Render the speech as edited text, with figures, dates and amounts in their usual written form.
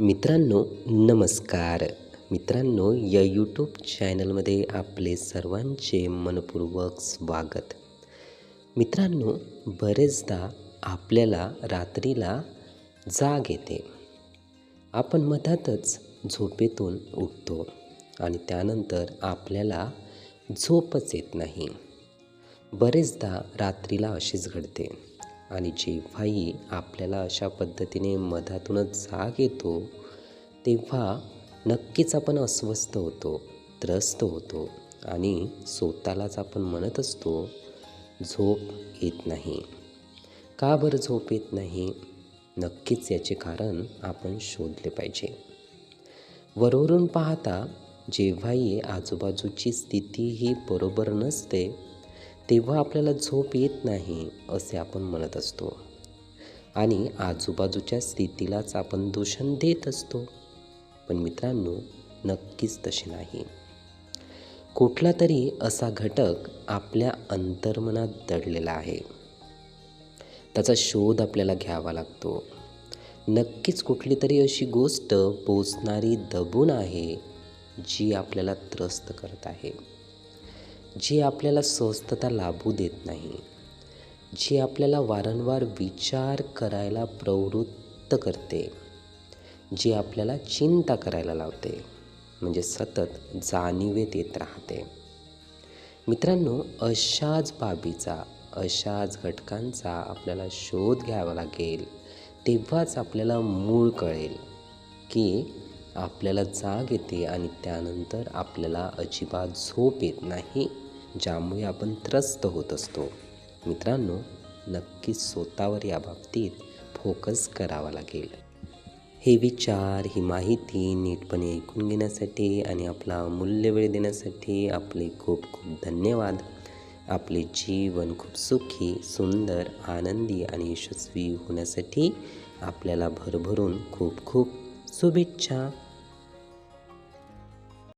मित्रांनो, नमस्कार. मित्रांनो, या यूट्यूब चॅनलमध्ये आपले सर्वांचे मनपूर्वक स्वागत. मित्रांनो, बरेचदा आपल्याला रात्रीला जाग येते. आपण मधातच झोपेतून उठतो आणि त्यानंतर आपल्याला झोपच येत नाही. बरेचदा रात्रीला अशीच घडते आणि जेव्हाही आपल्याला अशा पद्धतीने मधातूनच जाग येतो तेव्हा नक्कीच आपण अस्वस्थ होतो, त्रस्त होतो आणि स्वतःलाच आपण म्हणत असतो, झोप येत नाही. का बरं झोप येत नाही? नक्कीच याचे कारण आपण शोधले पाहिजे. वरवरून पाहता जेव्हाही आजूबाजूची स्थितीही बरोबर नसते तेव्हा आपल्याला झोप येत नाही असे आपण म्हणत असतो आणि आजूबाजूच्या स्थितीलाच आपण दूषण देत असतो. पण मित्रांनो, नक्कीच तसे नाही. कुठला तरी असा घटक आपल्या अंतर्मनात दडलेला आहे. त्याचा शोध आपल्याला घ्यावा लागतो. नक्कीच कुठली तरी अशी गोष्ट पोचणारी दबून आहे जी आपल्याला त्रस्त करत आहे, जी आपल्याला स्वस्थता लाभू देत नाही, जी आपल्याला वारंवार विचार करायला प्रवृत्त करते, जी आपल्याला चिंता करायला लावते, म्हणजे सतत जाणीवेत येत राहते. मित्रांनो, अशाच बाबीचा, अशाच घटकांचा आपल्याला शोध घ्यावा लागेल. तेव्हाच आपल्याला मूळ कळेल की आपल्याला जाग येते आणि त्यानंतर आपल्याला अजिबात झोप येत नाही, ज्यामुळे आपण त्रस्त होत असतो. मित्रांनो, नक्कीच स्वतःवर या बाबतीत फोकस करावा लागेल. हे विचार, ही माहिती नीटपणे ऐकून घेण्यासाठी आणि आपला अमूल्य वेळ देण्यासाठी आपले खूप खूप धन्यवाद. आपले जीवन खूप सुखी, सुंदर, आनंदी आणि यशस्वी होण्यासाठी आपल्याला भरभरून खूप खूप शुभेच्छा.